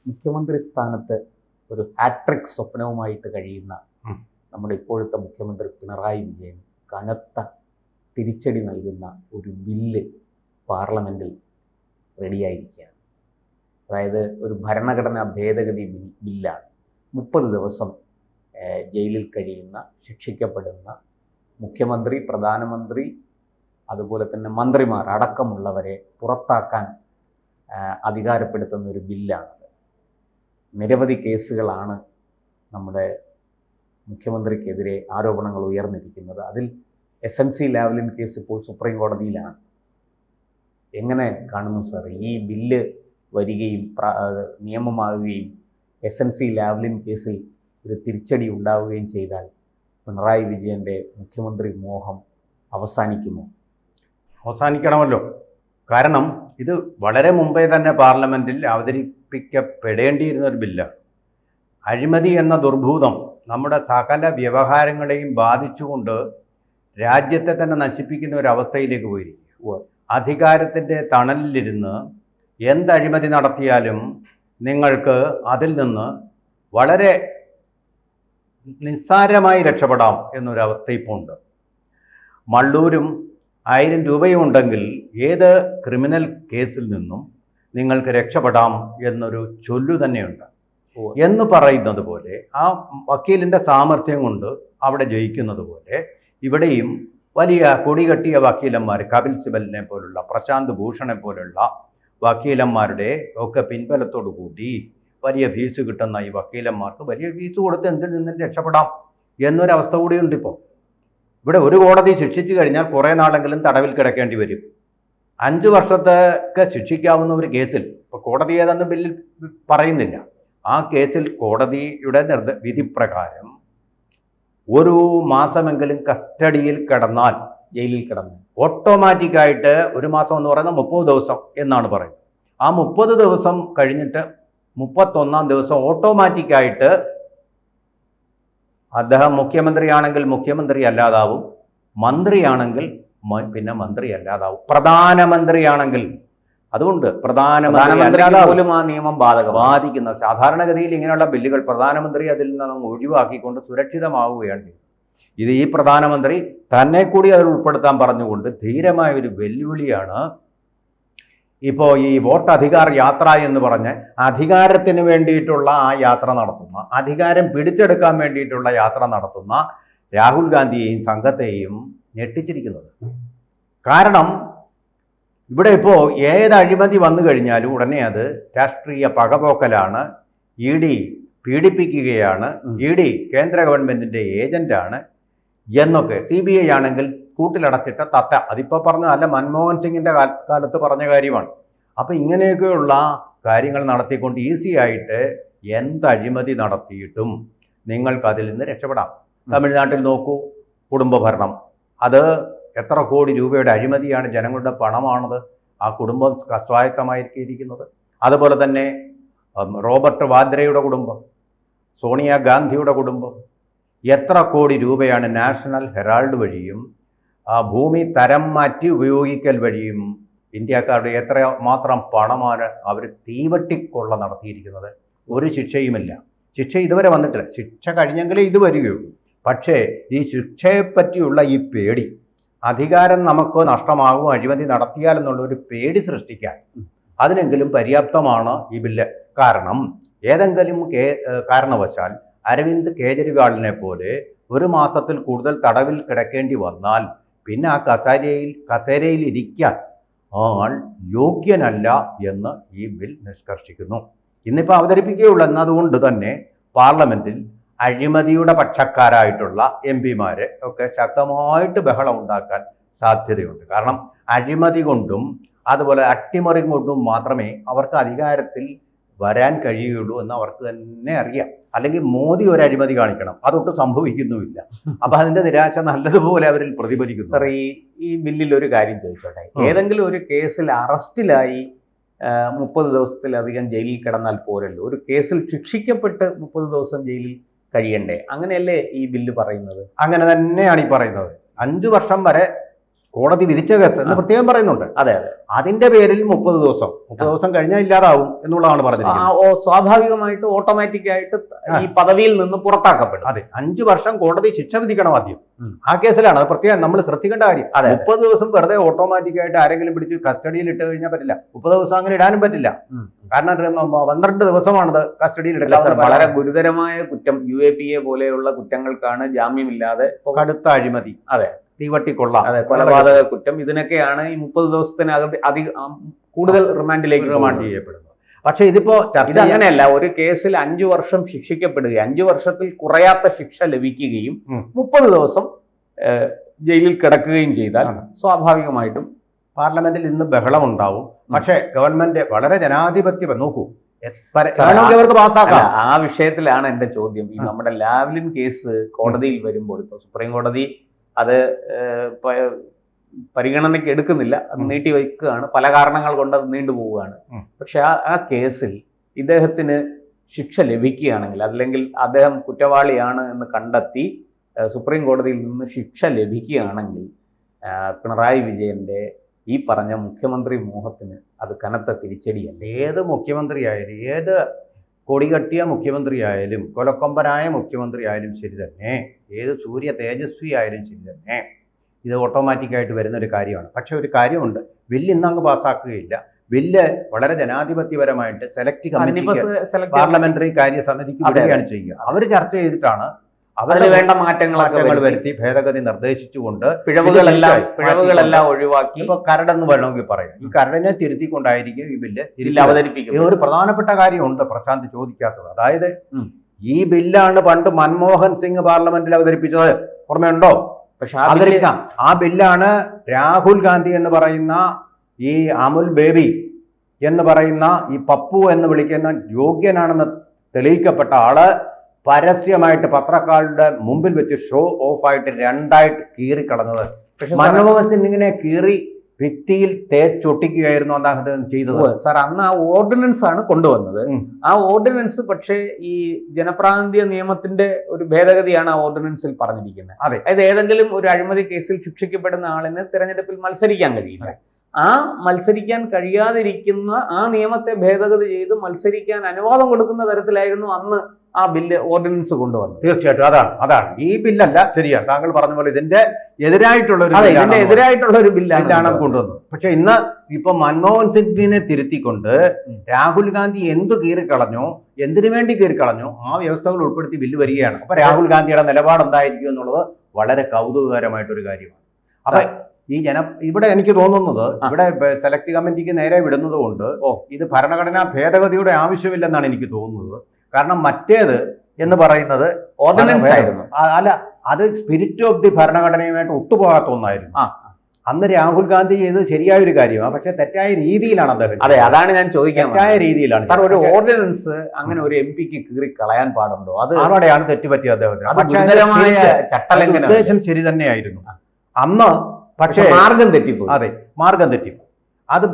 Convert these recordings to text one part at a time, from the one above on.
മുഖ്യമന്ത്രി സ്ഥാനത്ത് ഒരു ഹാട്രിക് സ്വപ്നവുമായിട്ട് കഴിയുന്ന നമ്മുടെ ഇപ്പോഴത്തെ മുഖ്യമന്ത്രി പിണറായി വിജയൻ കനത്ത തിരിച്ചടി നൽകുന്ന ഒരു ബില്ല് പാർലമെൻറ്റിൽ റെഡിയായിരിക്കുകയാണ്. അതായത് ഒരു ഭരണഘടനാ ഭേദഗതി ബില്ലാണ്. 30 ദിവസം ജയിലിൽ കഴിയുന്ന, ശിക്ഷിക്കപ്പെടുന്ന മുഖ്യമന്ത്രി, പ്രധാനമന്ത്രി, അതുപോലെ തന്നെ മന്ത്രിമാർ അടക്കമുള്ളവരെ പുറത്താക്കാൻ അധികാരപ്പെടുത്തുന്ന ഒരു ബില്ലാണത്. നിരവധി കേസുകളാണ് നമ്മുടെ മുഖ്യമന്ത്രിക്കെതിരെ ആരോപണങ്ങൾ ഉയർന്നിരിക്കുന്നത്. അതിൽ SNC ലാവ്ലിൻ കേസ് ഇപ്പോൾ സുപ്രീം കോടതിയിലാണ്. എങ്ങനെ കാണുന്നു സാർ ഈ ബില്ല് വരികയും നിയമമാകുകയും SNC ലാവ്ലിൻ കേസിൽ ഒരു തിരിച്ചടി ഉണ്ടാവുകയും ചെയ്താൽ പിണറായി വിജയൻ്റെ മുഖ്യമന്ത്രി മോഹം അവസാനിക്കുമോ? അവസാനിക്കണമല്ലോ. കാരണം ഇത് വളരെ മുമ്പേ തന്നെ പാർലമെൻറ്റിൽ അവതരിപ്പിക്കപ്പെടേണ്ടിയിരുന്ന ഒരു ബില്ലാണ്. അഴിമതി എന്ന ദുർഭൂതം നമ്മുടെ സകല വ്യവഹാരങ്ങളെയും ബാധിച്ചുകൊണ്ട് രാജ്യത്തെ തന്നെ നശിപ്പിക്കുന്ന ഒരു അവസ്ഥയിലേക്ക് പോയിരിക്കുക. അധികാരത്തിൻ്റെ തണലിലിരുന്ന് എന്ത് അഴിമതി നടത്തിയാലും നിങ്ങൾക്ക് അതിൽ നിന്ന് വളരെ നിസ്സാരമായി രക്ഷപ്പെടാം എന്നൊരവസ്ഥ ഇപ്പോൾ ഉണ്ട്. മള്ളൂരും 1000 രൂപയും ഉണ്ടെങ്കിൽ ഏത് ക്രിമിനൽ കേസിൽ നിന്നും നിങ്ങൾക്ക് രക്ഷപ്പെടാം എന്നൊരു ചൊല്ലു തന്നെയുണ്ട്. എന്ന് പറയുന്നത് പോലെ ആ വക്കീലിൻ്റെ സാമർഥ്യം കൊണ്ട് അവിടെ ജയിക്കുന്നത് പോലെ ഇവിടെയും വലിയ കൊടികെട്ടിയ വക്കീലന്മാർ, കപിൽ സിബലിനെ പോലുള്ള, പ്രശാന്ത് ഭൂഷണെ പോലുള്ള വക്കീലന്മാരുടെ ഒക്കെ പിൻബലത്തോടു കൂടി വലിയ ഫീസ് കിട്ടുന്ന ഈ വക്കീലന്മാർക്ക് വലിയ ഫീസ് കൊടുത്ത് എന്തിൽ നിന്നും രക്ഷപ്പെടാം എന്നൊരവസ്ഥ കൂടിയുണ്ട്. ഇപ്പോൾ ഇവിടെ ഒരു കോടതി ശിക്ഷിച്ചു കഴിഞ്ഞാൽ കുറേ നാളെങ്കിലും തടവിൽ കിടക്കേണ്ടി വരും. 5 വർഷത്തൊക്കെ ശിക്ഷിക്കാവുന്ന ഒരു കേസിൽ, ഇപ്പോൾ കോടതി ഏതെന്ന് ബില്ലിൽ പറയുന്നില്ല, ആ കേസിൽ കോടതിയുടെ വിധി പ്രകാരം 1 മാസമെങ്കിലും കസ്റ്റഡിയിൽ കിടന്നാൽ, ജയിലിൽ കിടന്നു ഓട്ടോമാറ്റിക്കായിട്ട് 1 മാസം എന്ന് പറയുന്നത് 30 ദിവസം എന്നാണ് പറയുന്നത്. ആ 30 ദിവസം കഴിഞ്ഞിട്ട് 31ാം ദിവസം ഓട്ടോമാറ്റിക്കായിട്ട് അദ്ദേഹം മുഖ്യമന്ത്രിയാണെങ്കിൽ മുഖ്യമന്ത്രി അല്ലാതാവും, മന്ത്രിയാണെങ്കിൽ പിന്നെ മന്ത്രി അല്ലാതാവും, പ്രധാനമന്ത്രിയാണെങ്കിൽ. അതുകൊണ്ട് പ്രധാനമന്ത്രി പോലും ആ നിയമം ബാധിക്കുന്ന സാധാരണഗതിയിൽ ഇങ്ങനെയുള്ള ബില്ലുകൾ പ്രധാനമന്ത്രി അതിൽ നിന്ന് ഒഴിവാക്കിക്കൊണ്ട് സുരക്ഷിതമാവുകയാണ് ചെയ്യുന്നത്. ഇത് ഈ പ്രധാനമന്ത്രി തന്നെ കൂടി അതിൽ ഉൾപ്പെടുത്താൻ പറഞ്ഞുകൊണ്ട് ധീരമായ ഒരു വെല്ലുവിളിയാണ് ഇപ്പോൾ ഈ വോട്ട് അധികാർ യാത്ര എന്ന് പറഞ്ഞ് അധികാരത്തിന് വേണ്ടിയിട്ടുള്ള ആ യാത്ര നടത്തുന്ന, അധികാരം പിടിച്ചെടുക്കാൻ വേണ്ടിയിട്ടുള്ള യാത്ര നടത്തുന്ന രാഹുൽ ഗാന്ധിയെയും സംഘത്തെയും ഞെട്ടിച്ചിരിക്കുന്നത്. കാരണം ഇവിടെ ഇപ്പോൾ ഏത് അഴിമതി വന്നു കഴിഞ്ഞാലും ഉടനെ അത് രാഷ്ട്രീയ പകപോക്കലാണ്, ED പീഡിപ്പിക്കുകയാണ്, ED കേന്ദ്ര ഗവൺമെൻറ്റിൻ്റെ ഏജൻ്റാണ് എന്നൊക്കെ. CBI ആണെങ്കിൽ കൂട്ടിലടച്ചിട്ട തത്ത, അതിപ്പോൾ പറഞ്ഞതല്ല, മൻമോഹൻ സിംഗിൻ്റെ കാലത്ത് പറഞ്ഞ കാര്യമാണ്. അപ്പോൾ ഇങ്ങനെയൊക്കെയുള്ള കാര്യങ്ങൾ നടത്തിക്കൊണ്ട് ഈസി ആയിട്ട് എന്ത് അഴിമതി നടത്തിയിട്ടും നിങ്ങൾക്കതിൽ നിന്ന് രക്ഷപ്പെടാം. തമിഴ്നാട്ടിൽ നോക്കൂ, കുടുംബഭരണം, അത് എത്ര കോടി രൂപയുടെ അഴിമതിയാണ്, ജനങ്ങളുടെ പണമാണത് ആ കുടുംബം സ്വായത്തമായിരിക്കുന്നത്. അതുപോലെ തന്നെ റോബർട്ട് വാദ്രയുടെ കുടുംബം, സോണിയാഗാന്ധിയുടെ കുടുംബം, എത്ര കോടി രൂപയാണ് നാഷണൽ ഹെറാൾഡ് വഴിയും ഭൂമി തരം മാറ്റി ഉപയോഗിക്കൽ വഴിയും ഇന്ത്യക്കാരുടെ എത്ര മാത്രം പണമാണ് അവർ തീവട്ടിക്കൊള്ള നടത്തിയിരിക്കുന്നത്. ഒരു ശിക്ഷയുമില്ല. ശിക്ഷ ഇതുവരെ വന്നിട്ടില്ല. ശിക്ഷ കഴിഞ്ഞെങ്കിലേ ഇത് വരികയുള്ളൂ. പക്ഷേ ഈ ശിക്ഷയെപ്പറ്റിയുള്ള ഈ പേടി, അധികാരം നമുക്ക് നഷ്ടമാകും അഴിമതി നടത്തിയാലെന്നുള്ള ഒരു പേടി സൃഷ്ടിക്കാൻ അതിനെങ്കിലും പര്യാപ്തമാണ് ഈ ബില്ല്. കാരണം ഏതെങ്കിലും കാരണവശാൽ അരവിന്ദ് കേജ്രിവാളിനെ പോലെ 1 മാസത്തിൽ കൂടുതൽ തടവിൽ കിടക്കേണ്ടി വന്നാൽ പിന്നെ ആ കസേരയിൽ ഇരിക്കാൻ ആൾ യോഗ്യനല്ല എന്ന് ഈ ബിൽ നിഷ്കർഷിക്കുന്നു. ഇന്നിപ്പോൾ അവതരിപ്പിക്കുകയുള്ളൂ. എന്നതുകൊണ്ട് തന്നെ പാർലമെൻറ്റിൽ അഴിമതിയുടെ പക്ഷക്കാരായിട്ടുള്ള MP-മാർ ഒക്കെ ശക്തമായിട്ട് ബഹളം ഉണ്ടാക്കാൻ സാധ്യതയുണ്ട്. കാരണം അഴിമതി കൊണ്ടും അതുപോലെ അട്ടിമറി കൊണ്ടും മാത്രമേ അവർക്ക് അധികാരത്തിൽ വരാൻ കഴിയുള്ളൂ എന്ന് അവർക്ക് തന്നെ അറിയാം. അല്ലെങ്കിൽ മോദി ഒരു അഴിമതി കാണിക്കണം, അതൊട്ടും സംഭവിക്കുന്നുമില്ല. അപ്പം അതിൻ്റെ നിരാശ നല്ലതുപോലെ അവരിൽ പ്രതിഫലിക്കുന്നു. സാർ, ഈ ബില്ലിൽ ഒരു കാര്യം ചോദിച്ചോട്ടെ. ഏതെങ്കിലും ഒരു കേസിൽ അറസ്റ്റിലായി 30 ദിവസത്തിലധികം ജയിലിൽ കിടന്നാൽ പോരല്ലോ, ഒരു കേസിൽ ശിക്ഷിക്കപ്പെട്ട് 30 ദിവസം ജയിലിൽ കഴിയണ്ടേ? അങ്ങനെയല്ലേ ഈ ബില്ല് പറയുന്നത്? അങ്ങനെ തന്നെയാണ് ഈ പറയുന്നത്. 5 വർഷം വരെ കോടതി വിധിച്ച കേസ് എന്ന് പ്രത്യേകം പറയുന്നുണ്ട്. അതെ. അതിന്റെ പേരിൽ 30 ദിവസം കഴിഞ്ഞാൽ ഇല്ലാതാവും എന്നുള്ളതാണ് പറഞ്ഞിരിക്കുന്നത്. സ്വാഭാവികമായിട്ട് ഓട്ടോമാറ്റിക് ആയിട്ട് ഈ പദവിയിൽ നിന്ന് പുറത്താക്കപ്പെടും. അതെ, 5 വർഷം കോടതി ശിക്ഷ വിധിക്കണം ആദ്യം. ആ കേസിലാണ് അത് പ്രത്യേകം നമ്മൾ ശ്രദ്ധിക്കേണ്ട കാര്യം. 30 ദിവസം വെറുതെ ഓട്ടോമാറ്റിക് ആയിട്ട് ആരെങ്കിലും പിടിച്ച് കസ്റ്റഡിയിൽ ഇട്ട് കഴിഞ്ഞാൽ പറ്റില്ല. 30 ദിവസം അങ്ങനെ ഇടാനും പറ്റില്ല. കാരണം 12 ദിവസമാണത് കസ്റ്റഡിയിൽ എടുക്കാൻ. വളരെ ഗുരുതരമായ കുറ്റം UAPA പോലെയുള്ള കുറ്റങ്ങൾക്കാണ് ജാമ്യമില്ലാതെ കടുത്ത അഴിമതി, അതെ, തീവട്ടിക്കൊള്ള, അതെ, കൊലപാതക കുറ്റം, ഇതിനൊക്കെയാണ് ഈ 30 ദിവസത്തിനകത്ത് കൂടുതൽ റിമാൻഡ് ചെയ്യപ്പെടുന്നത്. പക്ഷെ ഇതിപ്പോ ഇത് അങ്ങനെയല്ല. ഒരു കേസിൽ 5 വർഷം ശിക്ഷിക്കപ്പെടുകയും 5 വർഷത്തിൽ കുറയാത്ത ശിക്ഷ ലഭിക്കുകയും 30 ദിവസം ജയിലിൽ കിടക്കുകയും ചെയ്താൽ സ്വാഭാവികമായിട്ടും പാർലമെന്റിൽ ഇന്ന് ബഹളം ഉണ്ടാവും. പക്ഷേ ഗവൺമെന്റ് വളരെ ജനാധിപത്യം നോക്കൂ, ആ വിഷയത്തിലാണ് എന്റെ ചോദ്യം. ഈ നമ്മുടെ ലാവ്ലിൻ കേസ് കോടതിയിൽ വരുമ്പോൾ ഇപ്പോൾ സുപ്രീം കോടതി അത് പരിഗണനയ്ക്ക് എടുക്കുന്നില്ല, അത് നീട്ടിവെക്കുകയാണ്. പല കാരണങ്ങൾ കൊണ്ട് അത് നീണ്ടുപോവുകയാണ്. പക്ഷെ ആ കേസിൽ ഇദ്ദേഹത്തിന് ശിക്ഷ ലഭിക്കുകയാണെങ്കിൽ, അല്ലെങ്കിൽ അദ്ദേഹം കുറ്റവാളിയാണ് എന്ന് കണ്ടെത്തി സുപ്രീം കോടതിയിൽ നിന്ന് ശിക്ഷ ലഭിക്കുകയാണെങ്കിൽ പിണറായി വിജയന്റെ ഈ പറഞ്ഞ മുഖ്യമന്ത്രി മോഹത്തിന് അത് കനത്ത തിരിച്ചടിയല്ല. ഏത് മുഖ്യമന്ത്രിയായാലും, ഏത് കൊടികട്ടിയ മുഖ്യമന്ത്രിയായാലും, കൊലക്കൊമ്പനായ മുഖ്യമന്ത്രിയായാലും ശരി തന്നെ, ഏത് സൂര്യ തേജസ്വി ആയാലും ശരി തന്നെ, ഇത് ഓട്ടോമാറ്റിക്കായിട്ട് വരുന്നൊരു കാര്യമാണ്. പക്ഷെ ഒരു കാര്യമുണ്ട്, ബില്ല് ഇന്നങ്ങ് പാസ്സാക്കുകയില്ല. ബില്ല് വളരെ ജനാധിപത്യപരമായിട്ട് സെലക്ട് കമ്മിറ്റി, പാർലമെന്ററി കാര്യ സമിതിക്ക് വിടുകയാണ് ചെയ്യുക. അവർ ചർച്ച ചെയ്തിട്ടാണ് അതിന് വേണ്ട മാറ്റങ്ങൾ വരുത്തി ഭേദഗതി നിർദ്ദേശിച്ചുകൊണ്ട് പിഴവുകളെല്ലാം ഒഴിവാക്കി ഇപ്പൊ കരടെന്ന് വേണമെങ്കിൽ പറയാം. ഈ കരടിനെ തിരുത്തിക്കൊണ്ടായിരിക്കും ഈ ബില്ല് അവതരിപ്പിക്കും. ഒരു പ്രധാനപ്പെട്ട കാര്യമുണ്ട് പ്രശാന്ത് ചോദിക്കാത്തത്. അതായത് ഈ ബില്ലാണ് പണ്ട് മൻമോഹൻ സിംഗ് പാർലമെന്റിൽ അവതരിപ്പിച്ചത്, ഓർമ്മയുണ്ടോ? പക്ഷെ അവതരിക്കാം. ആ ബില്ലാണ് രാഹുൽ ഗാന്ധി എന്ന് പറയുന്ന ഈ അമുൽ ബേബി എന്ന് പറയുന്ന ഈ പപ്പു എന്ന് വിളിക്കുന്ന യോഗ്യനാണെന്ന് തെളിയിക്കപ്പെട്ട ആള് പരസ്യമായിട്ട് പത്രക്കാരുടെ മുമ്പിൽ വെച്ച് ഷോ ഓഫ് ആയിട്ട് രണ്ടായിട്ട് കീറിക്കളഞ്ഞത്. മൻമോഹൻ സിംഗിനെ കീറി ഭിത്തിയിൽ തേച്ചൊട്ടിക്കുകയായിരുന്നു അദ്ദേഹം ചെയ്തത്. സാർ, അന്ന് ആ ഓർഡിനൻസ് ആണ് കൊണ്ടുവന്നത്. ആ ഓർഡിനൻസ് പക്ഷേ ഈ ജനപ്രാതിനിധ്യ നിയമത്തിന്റെ ഒരു ഭേദഗതിയാണ് ആ ഓർഡിനൻസിൽ പറഞ്ഞിരിക്കുന്നത്. അതായത് ഏതെങ്കിലും ഒരു അഴിമതി കേസിൽ ശിക്ഷിക്കപ്പെടുന്ന ആളിന് തെരഞ്ഞെടുപ്പിൽ മത്സരിക്കാൻ കഴിയില്ല. ആ മത്സരിക്കാൻ കഴിയാതിരിക്കുന്ന ആ നിയമത്തെ ഭേദഗതി ചെയ്ത് മത്സരിക്കാൻ അനുവാദം കൊടുക്കുന്ന തരത്തിലായിരുന്നു അന്ന് ആ ബില്ല് ഓർഡിനൻസ് കൊണ്ടുവന്നത്. തീർച്ചയായിട്ടും അതാണ് ഈ ബില്ലല്ല, ശരിയാണ് താങ്കൾ പറഞ്ഞ പോലെ ഇതിന്റെ എതിരായിട്ടുള്ള ഒരു ബില്ലാണ് കൊണ്ടുവന്നത്. പക്ഷെ ഇന്ന് ഇപ്പൊ മൻമോഹൻ സിംഗിനെ തിരുത്തിക്കൊണ്ട് രാഹുൽ ഗാന്ധി എന്ത് കീറിക്കളഞ്ഞോ, എന്തിനു വേണ്ടി കീറിക്കളഞ്ഞോ ആ വ്യവസ്ഥകൾ ഉൾപ്പെടുത്തി ബില്ല് വരികയാണ്. അപ്പൊ രാഹുൽ ഗാന്ധിയുടെ നിലപാട് എന്തായിരിക്കും എന്നുള്ളത് വളരെ കൗതുകകരമായിട്ടൊരു കാര്യമാണ്. അപ്പൊ ഇവിടെ എനിക്ക് തോന്നുന്നത്, ഇവിടെ സെലക്ട് കമ്മിറ്റിക്ക് നേരെ വിടുന്നത് കൊണ്ട് ഇത് ഭരണഘടനാ ഭേദഗതിയുടെ ആവശ്യമില്ലെന്നാണ് എനിക്ക് തോന്നുന്നത്. കാരണം മറ്റേത് എന്ന് പറയുന്നത് ഓർഡിനൻസ് ആയിരുന്നു. അല്ല, അത് സ്പിരിറ്റ് ഓഫ് ദി ഭരണഘടനയുമായിട്ട് ഒത്തുപോകാത്ത ഒന്നായിരുന്നു. അന്ന് രാഹുൽ ഗാന്ധി ചെയ്തത് ശരിയായൊരു കാര്യമാണ്, പക്ഷെ തെറ്റായ രീതിയിലാണ് അദ്ദേഹം. അതെ, അതാണ് ഞാൻ ചോദിക്കാൻ. തെറ്റായ രീതിയിലാണ്. സാർ, ഒരു ഓർഡിനൻസ് അങ്ങനെ ഒരു MP-ക്ക് കീറി കളയാൻ പാടുണ്ടോ? അത് അവിടെയാണ് തെറ്റുപറ്റിയത് അദ്ദേഹത്തിന്. ചട്ടലംഘനം. ഉദ്ദേശം ശരി തന്നെയായിരുന്നു അന്ന്, പക്ഷേ മാർഗം തെറ്റിപ്പോയി. അതെ, മാർഗം തെറ്റിപ്പോയി. അത്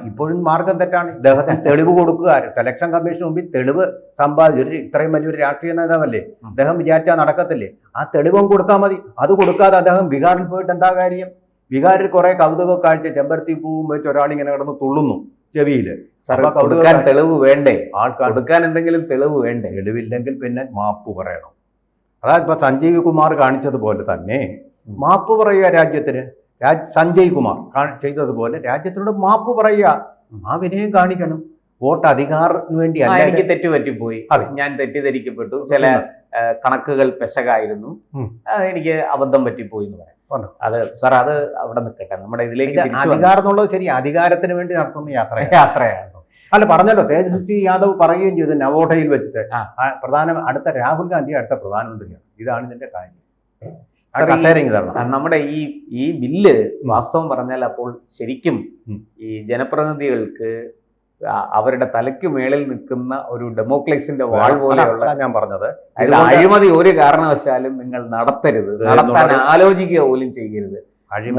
ഇപ്പോഴും മാർഗം തെറ്റാണ്. ഇദ്ദേഹത്തിന് തെളിവ് കൊടുക്കുക. ഇലക്ഷൻ കമ്മീഷന് മുമ്പിൽ തെളിവ് സമ്പാദിച്ചു. ഇത്രയും വലിയൊരു രാഷ്ട്രീയ നേതാവല്ലേ, അദ്ദേഹം വിചാരിച്ചാൽ നടക്കത്തില്ലേ? ആ തെളിവും കൊടുത്താൽ മതി. അത് കൊടുക്കാതെ അദ്ദേഹം ബീഹാറിൽ പോയിട്ട് എന്താ കാര്യം? ബീഹാറിൽ കുറെ കൗതുക കാഴ്ച, ചെമ്പരത്തി പൂവും വെച്ച് ഒരാളിങ്ങനെ കിടന്ന് തുള്ളുന്നു ചെവിയില്. തെളിവ് വേണ്ടേ? കൊടുക്കാൻ എന്തെങ്കിലും തെളിവ് വേണ്ടേ? തെളിവില്ലെങ്കിൽ പിന്നെ മാപ്പ് പറയണം. അതായത് ഇപ്പൊ സഞ്ജീവ് കുമാർ കാണിച്ചതുപോലെ തന്നെ മാപ്പ് പറയുക രാജ്യത്തിന്. സഞ്ജയ് കുമാർ ചെയ്തതുപോലെ രാജ്യത്തിനോട് മാപ്പ് പറയുക. ആ വിനയം കാണിക്കണം. വോട്ട് അധികാരത്തിന് വേണ്ടി അല്ല. എനിക്ക് തെറ്റുപറ്റിപ്പോയി, ഞാൻ തെറ്റിദ്ധരിക്കപ്പെട്ടു, ചില കണക്കുകൾ പെശകായിരുന്നു, എനിക്ക് അബദ്ധം പറ്റിപ്പോയി എന്ന് പറയാം. അത് സാർ, അത് അവിടെ നിൽക്കട്ടെ. നമ്മുടെ ഇതിലേക്ക് അധികാരം എന്നുള്ളത് ശരി, അധികാരത്തിന് വേണ്ടി നടത്തുന്ന യാത്രയാണ്. അല്ല, പറഞ്ഞല്ലോ, തേജസ്വി യാദവ് പറയുകയും ചെയ്തു നവോട്ടയിൽ വെച്ചിട്ട് അടുത്ത രാഹുൽ ഗാന്ധി അടുത്ത പ്രധാനമന്ത്രിയാണ്. ഇതാണ് ഇതിന്റെ കാര്യം. നമ്മുടെ ഈ ബില്ല് വാസ്തവം പറഞ്ഞാൽ അപ്പോൾ ശരിക്കും ഈ ജനപ്രതിനിധികൾക്ക് അവരുടെ തലയ്ക്ക് മേളിൽ നിൽക്കുന്ന ഒരു ഡെമോക്രസിന്റെ വാൾ പോലെയുള്ള, ഞാൻ പറഞ്ഞത്, അഴിമതി ഒരു കാരണവശാലും നിങ്ങൾ നടത്തരുത്, നടത്താൻ ആലോചിക്കുക പോലും ചെയ്യരുത്.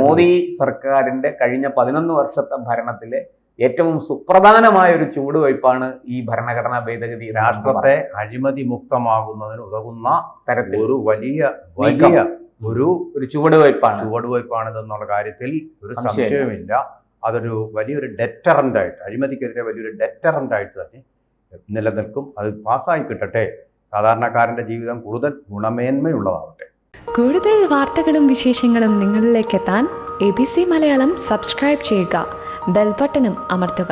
മോദി സർക്കാരിന്റെ കഴിഞ്ഞ 11 വർഷത്തെ ഭരണത്തിലെ ഏറ്റവും സുപ്രധാനമായ ഒരു ചുവടുവയ്പ്പാണ് ഈ ഭരണഘടനാ ഭേദഗതി. രാഷ്ട്രത്തെ അഴിമതി മുക്തമാകുന്നതിന് ഉതകുന്ന തരത്തിൽ ഒരു വലിയ ഒരു ചുവടുവയ്പ്പാണെന്നുള്ള കാര്യത്തിൽ ഒരു സംശയമില്ല. അതൊരു വലിയൊരു ഡെറ്ററൻ്റായിട്ട്, അഴിമതിക്കെതിരെ വലിയൊരു ഡെറ്ററൻ്റായിട്ട് തന്നെ നിലനിൽക്കും. അത് പാസ്സായി കിട്ടട്ടെ. സാധാരണക്കാരൻ്റെ ജീവിതം കൂടുതൽ ഗുണമേന്മയുള്ളതാവട്ടെ. കൂടുതൽ വാർത്തകളും വിശേഷങ്ങളും നിങ്ങളിലേക്ക് എത്താൻ ABC മലയാളം സബ്സ്ക്രൈബ് ചെയ്യുക, ബെൽ ബട്ടണും അമർത്തുക.